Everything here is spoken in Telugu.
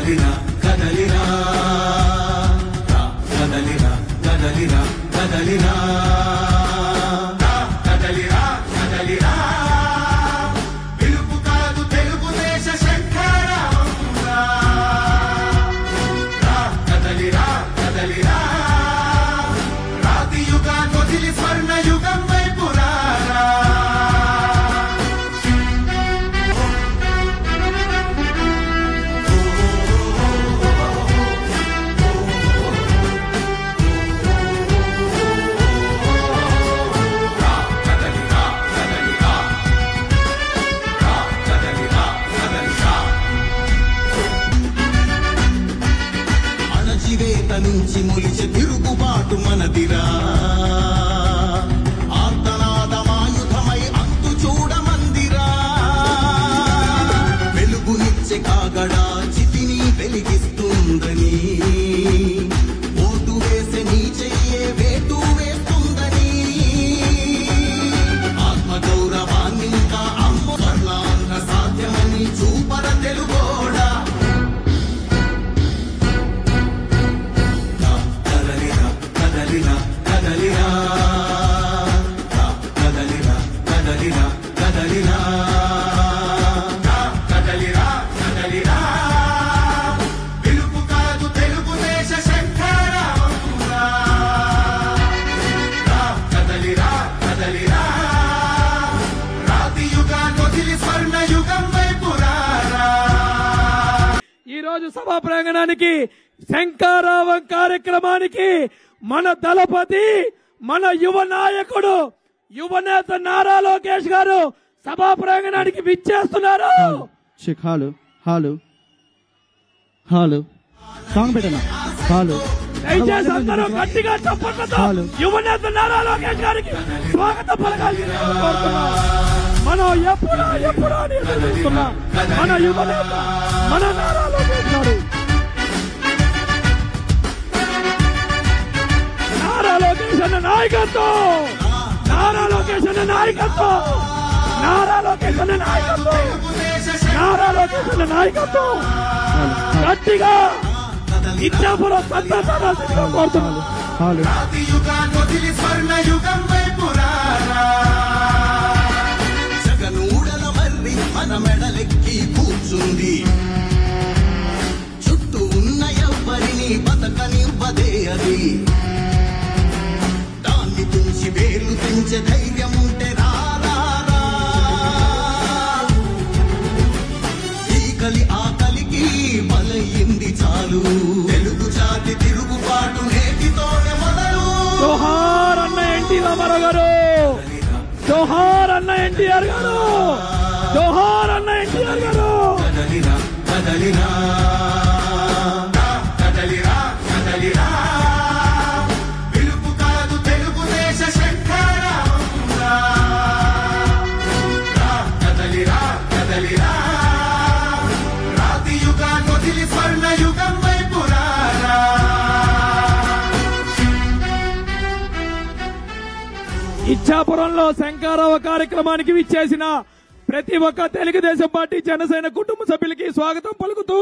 కదలిరా కదలిరా కదలిరా కదలిరా కదలిరా కదలిరా కదలిరా పిలుపు కాదు తెలుగుదేశ శంఖారావంగా కదలిరా కదలిరా రాతి యుగాన్ని వదిలి స్వర్ణ యుగం వైపు రారా అణచివేత నుంచి మొలిచే తిరుగుబాటు మనదిరా ఆర్తనాదమాయుధమై అంతు చూడమందిరా వెలుగునిచ్చే కాగడా చితిని వెలిగిస్తుందని ఓటు వేసే నీ చెయ్యే వేటు వేస్తుందని ఆత్మగౌరవాన్ని ఇంకా అమ్మ వర్ణాంధ్ర సాధ్యమని చూపర తెలుగోడా కదలిరా కదలిరా కదలిరా కదలిరా కదలిరా కదలిరా కదలిరా పిలుపు కాదు తెలుగుదేశ శంఖారావంగా కదలిరా కదలిరా రాతి యుగాన్ని వదిలి స్వర్ణ యుగం వైపు రారా. ఈ రోజు సభా ప్రాంగణానికి శంఖారావం కార్యక్రమానికి మన దళపతి మన యువ నాయకుడు యువనేత నారా లోకేష్ గారు సభా ప్రాంగణానికి విచ్చేస్తున్నారు. హలో హలో హలో సాంగ్ పెట్టనా హలో దయచేసి అందరూ గట్టిగా చప్పట్లతో యువనేత నారా లోకేష్ గారికి స్వాగతం పలకాలి. మనం ఎప్పుడో చూస్తున్నాం మన యువనేత మన నారా లోకేష్ గారు. నారా లోకేష్ అన్న నాయకత్వం నారా లోకేష్ అన్న నాయకత్వం నారా లోకేష్ అన్న నాయకత్వం నారా లోకేష్ అన్న నాయకత్వం గట్టిగా ఇచ్చాపురం సంతానాలు కోరుతున్నాను. రాతి యుగాన్ని వదిలి స్వర్ణ యుగం వైపు రారా. జగనూడల మర్రి మన మెడలెక్కి కూర్చుంది చుట్టూ ఉన్న ఎవ్వరిని బతకనివ్వదే అది దాన్ని తుంచి వేలు తెంచే ధైర్యం ఉంటే రారా ఈకలి ఆకలికి బలయింది చాలు తెలుగు జాతి తిరుగుబాటు నేటితోనే మొదలు. జోహార్ అన్న ఎన్టీ రామారావు గారు జోహార్ అన్న ఎన్టీఆర్ గారు జోహార్ అన్న ఎన్టీఆర్ గారు. కదలిరా కదలిరా కదలిరా కదలిరా పిలుపు కాదు తెలుగుదేశ శంఖారావంగా కదలిరా కదలిరా రాతి యుగాన్ని వదిలి స్వర్ణ యుగం వైపు రారా. ఇచ్చాపురంలో శంఖారావ కార్యక్రమానికి విచ్చేసిన ప్రతి ఒక్క తెలుగుదేశం పార్టీ జనసేన కుటుంబ సభ్యులకి స్వాగతం పలుకుతూ